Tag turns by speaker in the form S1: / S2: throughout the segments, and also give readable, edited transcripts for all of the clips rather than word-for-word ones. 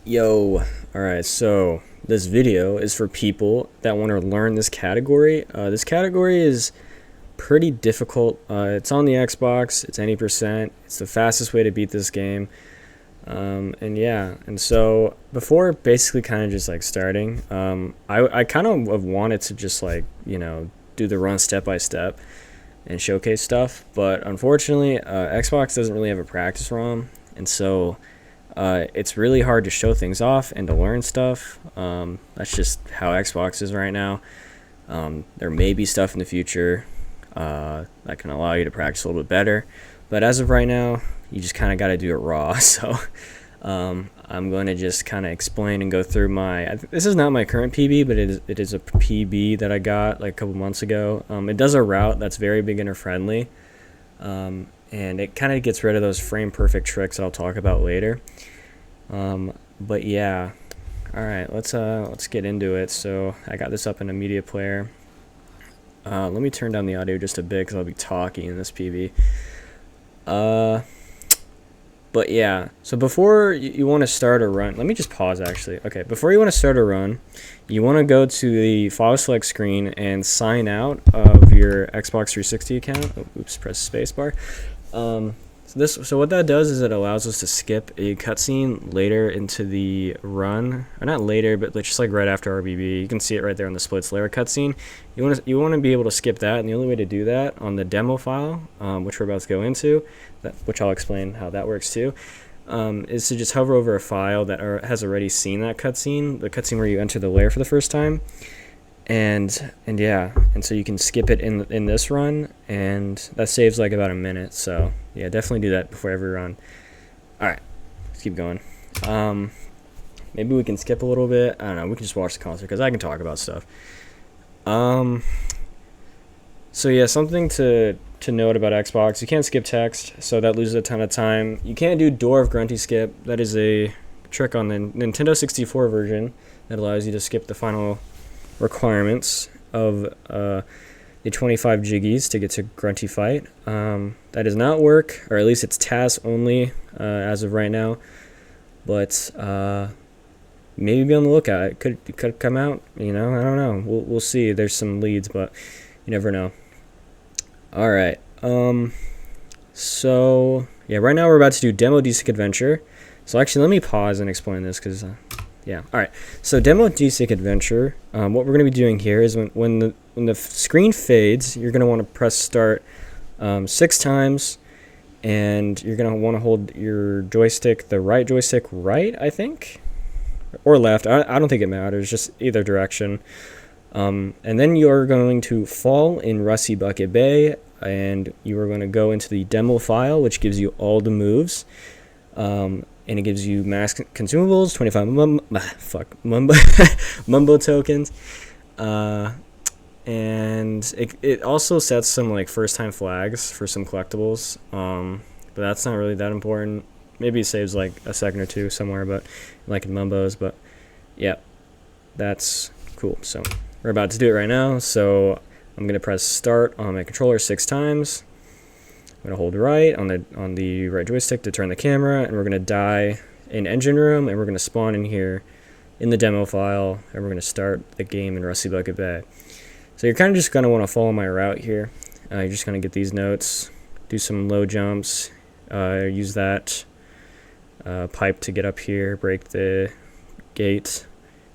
S1: Yo, alright, so this video is for people that want to learn this category. This category is pretty difficult. It's on the Xbox, it's any percent, it's the fastest way to beat this game. And yeah, and so before basically kind of just like starting, I kind of have wanted to just like, do the run step by step and showcase stuff, but unfortunately, Xbox doesn't really have a practice ROM, and so it's really hard to show things off and to learn stuff. That's just how Xbox is right now. There may be stuff in the future that can allow you to practice a little bit better, but as of right now, you just kind of got to do it raw. So I'm going to just kind of explain and go through this is not my current PB, but it is a PB that I got like a couple months ago. It does a route that's very beginner friendly, and it kind of gets rid of those frame perfect tricks that I'll talk about later. But yeah, all right, let's get into it. So I got this up in a media player. Let me turn down the audio just a bit because I'll be talking in this PB. But yeah, so before you want to start a run, let me just pause actually. Okay, before you want to start a run, you want to go to the file select screen and sign out of your Xbox 360 account. Oh, oops, press spacebar. So what that does is it allows us to skip a cutscene later into the run, or not later, but just like right after RBB. You can see it right there on the splits layer cutscene. You want to be able to skip that, and the only way to do that on the demo file, which we're about to go into, which I'll explain how that works too, is to just hover over a file that has already seen that cutscene, the cutscene where you enter the layer for the first time. And so you can skip it in this run, and that saves like about a minute. So yeah, definitely do that before every run. All right, let's keep going. Maybe we can skip a little bit. I don't know. We can just watch the concert because I can talk about stuff. So yeah, something to note about Xbox: you can't skip text, so that loses a ton of time. You can't do door of grunty skip. That is a trick on the Nintendo 64 version that allows you to skip the final requirements of the 25 jiggies to get to grunty fight. That does not work, or at least it's TAS only as of right now, but maybe be on the lookout. It could come out, I don't know. We'll see. There's some leads, but you never know. All right, so yeah, right now we're about to do Demo DSync Adventure. So actually, let me pause and explain this because yeah. All right. So Demo DSync Adventure. What we're going to be doing here is when the screen fades, you're going to want to press start 6 times, and you're going to want to hold your joystick, the right joystick, right, I think, or left. I don't think it matters. Just either direction. And then you are going to fall in Rusty Bucket Bay, and you are going to go into the demo file, which gives you all the moves. And it gives you max consumables, 25 mumbo tokens, and it also sets some like first time flags for some collectibles, but that's not really that important. Maybe it saves like a second or two somewhere, but like in Mumbos. But yeah, that's cool. So we're about to do it right now. So I'm gonna press start on my controller 6 times. I'm going to hold right on the right joystick to turn the camera, and we're going to die in engine room, and we're going to spawn in here in the demo file, and we're going to start the game in Rusty Bucket Bay. So you're kind of just going to want to follow my route here. You're just going to get these notes, do some low jumps, use that pipe to get up here, break the gate.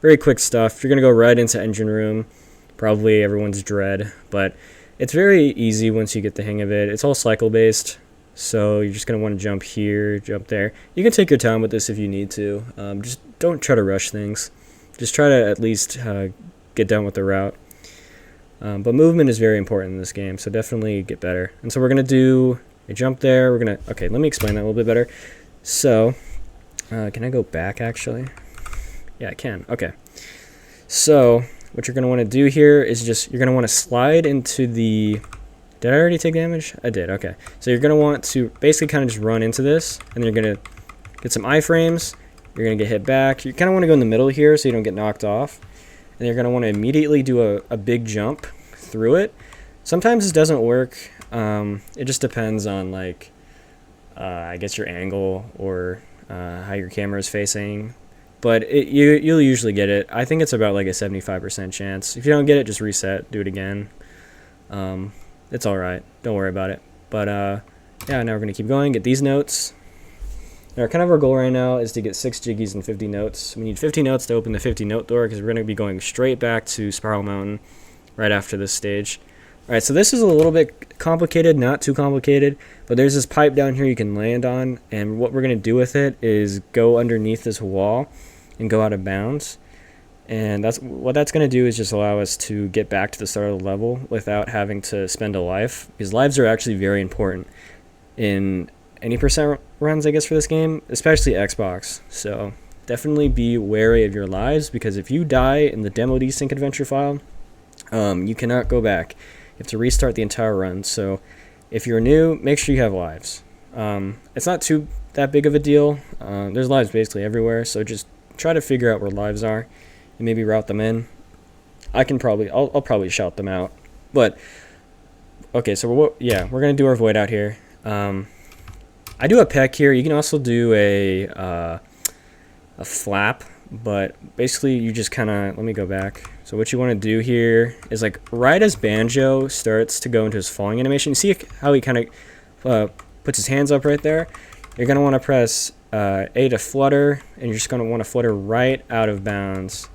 S1: Very quick stuff. You're going to go right into engine room, probably everyone's dread, but it's very easy once you get the hang of it. It's all cycle based, so you're just going to want to jump here, jump there. You can take your time with this if you need to. Just don't try to rush things. Just try to at least get done with the route. But movement is very important in this game, so definitely get better. And so we're going to do a jump there. Okay, let me explain that a little bit better. So, can I go back actually? Yeah, I can. Okay. So what you're going to want to do here is you're going to want to slide into the... Did I already take damage? I did, okay. So you're going to want to basically kind of just run into this, and then you're going to get some iframes. You're going to get hit back. You kind of want to go in the middle here so you don't get knocked off. And you're going to want to immediately do a big jump through it. Sometimes this doesn't work. It just depends on, like, I guess your angle or how your camera is facing. but you'll usually get it. I think it's about like a 75% chance. If you don't get it, just reset, do it again. It's all right. Don't worry about it. But yeah, now we're gonna keep going. Get these notes. Now, kind of our goal right now is to get 6 jiggies and 50 notes. We need 50 notes to open the 50 note door because we're going to be going straight back to Spiral Mountain right after this stage. Alright, so this is a little bit complicated, not too complicated, but there's this pipe down here you can land on, and what we're going to do with it is go underneath this wall and go out of bounds. And that's what that's going to do is just allow us to get back to the start of the level without having to spend a life, because lives are actually very important in any percent runs, I guess, for this game, especially Xbox. So definitely be wary of your lives, because if you die in the demo desync adventure file, you cannot go back. You have to restart the entire run. So if you're new, make sure you have lives. It's not too that big of a deal. There's lives basically everywhere, so just try to figure out where lives are and maybe route them in. I'll probably shout them out. But okay, so we're gonna do our void out here. I do a peck here. You can also do a flap, but basically you just kind of, let me go back. So what you want to do here is, like, right as Banjo starts to go into his falling animation, you see how he kind of puts his hands up right there? You're going to want to press A to flutter, and you're just going to want to flutter right out of bounds.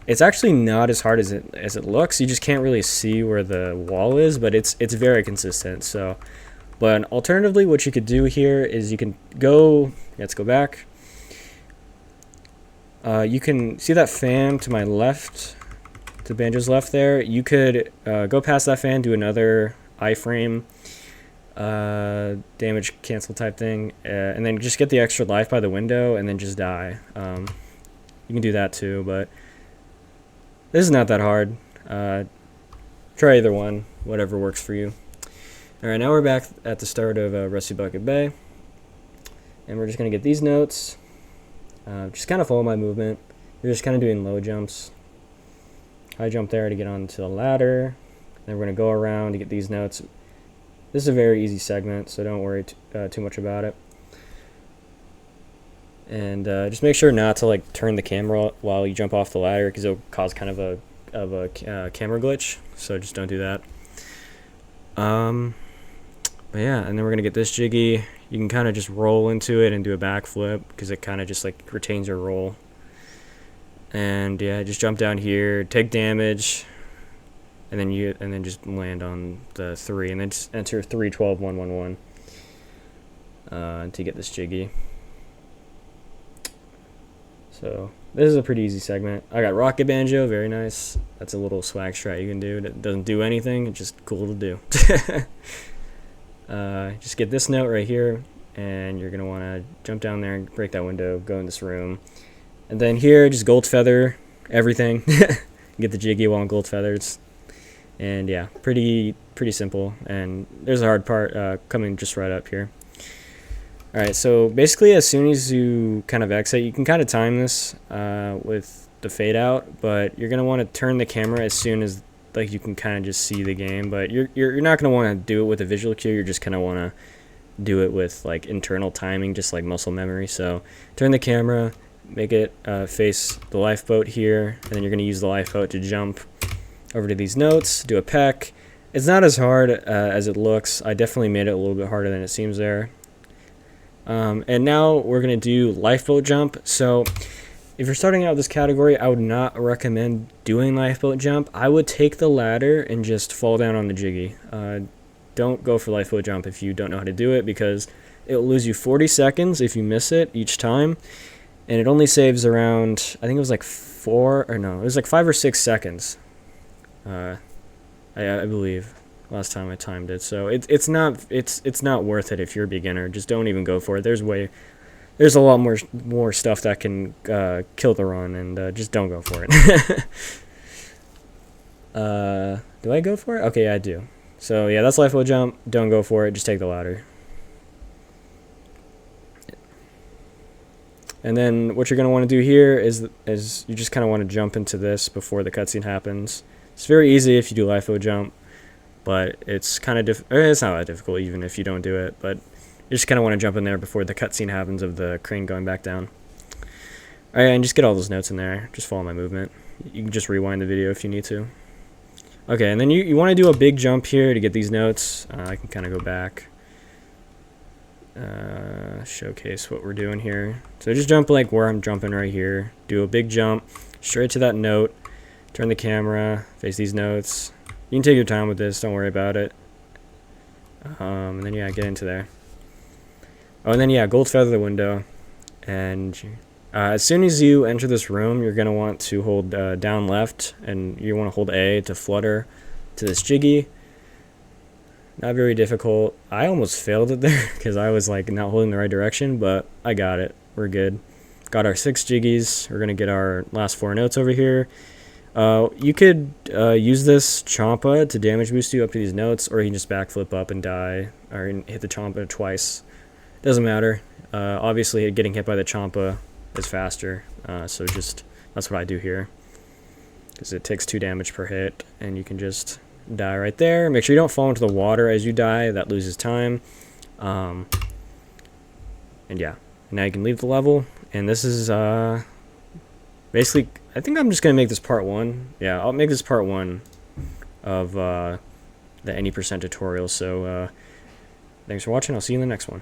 S1: It's actually not as hard as it looks. You just can't really see where the wall is, but it's very consistent. So, but alternatively, what you could do here is you can go, let's go back. You can see that fan to my left, to Banjo's left there. You could go past that fan, do another iframe damage cancel type thing, and then just get the extra life by the window and then just die. You can do that too, but this is not that hard. Try either one, whatever works for you. Alright, now we're back at the start of Rusty Bucket Bay, and we're just going to get these notes. Just kind of follow my movement. You're just kind of doing low jumps. High jump there to get onto the ladder. Then we're going to go around to get these notes. This is a very easy segment, so don't worry too much about it. And just make sure not to, like, turn the camera while you jump off the ladder, because it'll cause kind of a camera glitch. So just don't do that. But yeah, and then we're going to get this jiggy. You can kind of just roll into it and do a backflip, because it kind of just, like, retains your roll. And yeah, just jump down here, take damage, and then just land on the 3, and then just enter 3, 12, 1, 1, 1 to get this jiggy. So this is a pretty easy segment. I got Rocket Banjo, very nice. That's a little swag strat you can do. That doesn't do anything, it's just cool to do. Just get this note right here, and you're gonna want to jump down there and break that window, go in this room, and then here just gold feather everything. Get the jiggy while on gold feathers, and yeah, pretty simple. And there's a hard part coming just right up here. Alright, so basically as soon as you kind of exit, you can kind of time this with the fade out, but you're gonna want to turn the camera as soon as, like, you can kind of just see the game, but you're not going to want to do it with a visual cue. You're just going to want to do it with, like, internal timing, just like muscle memory. So turn the camera, make it face the lifeboat here, and then you're going to use the lifeboat to jump over to these notes, do a peck. It's not as hard as it looks. I definitely made it a little bit harder than it seems there. And now we're going to do lifeboat jump. So if you're starting out with this category, I would not recommend doing lifeboat jump. I would take the ladder and just fall down on the jiggy. Don't go for lifeboat jump if you don't know how to do it, because it will lose you 40 seconds if you miss it each time, and it only saves around, I think it was like 5 or 6 seconds. I believe last time I timed it. So it's not worth it if you're a beginner. Just don't even go for it. There's a lot more stuff that can kill the run, and just don't go for it. Do I go for it? Okay, yeah, I do. So yeah, that's lifeboat jump. Don't go for it. Just take the ladder. And then what you're going to want to do here is you just kind of want to jump into this before the cutscene happens. It's very easy if you do lifeboat jump, but it's kind of it's not that difficult even if you don't do it, but you just kind of want to jump in there before the cutscene happens of the crane going back down. Alright, and just get all those notes in there. Just follow my movement. You can just rewind the video if you need to. Okay, and then you want to do a big jump here to get these notes. I can kind of go back. Showcase what we're doing here. So just jump like where I'm jumping right here. Do a big jump straight to that note. Turn the camera, face these notes. You can take your time with this, don't worry about it. And then yeah, get into there. Oh, and then yeah, gold feather the window. And as soon as you enter this room, you're going to want to hold down left, and you want to hold A to flutter to this jiggy. Not very difficult. I almost failed it there because I was like not holding the right direction, but I got it. We're good. Got our 6 jiggies. We're going to get our last 4 notes over here. You could use this Champa to damage boost you up to these notes, or you can just backflip up and die, or hit the Champa twice. Doesn't matter. Obviously, getting hit by the Champa is faster, so just that's what I do here, because it takes 2 damage per hit, and you can just die right there. Make sure you don't fall into the water as you die. That loses time. And yeah, now you can leave the level, and this is basically, I think I'm just gonna make this part 1. Yeah, I'll make this part 1 of the any % tutorial. So thanks for watching. I'll see you in the next one.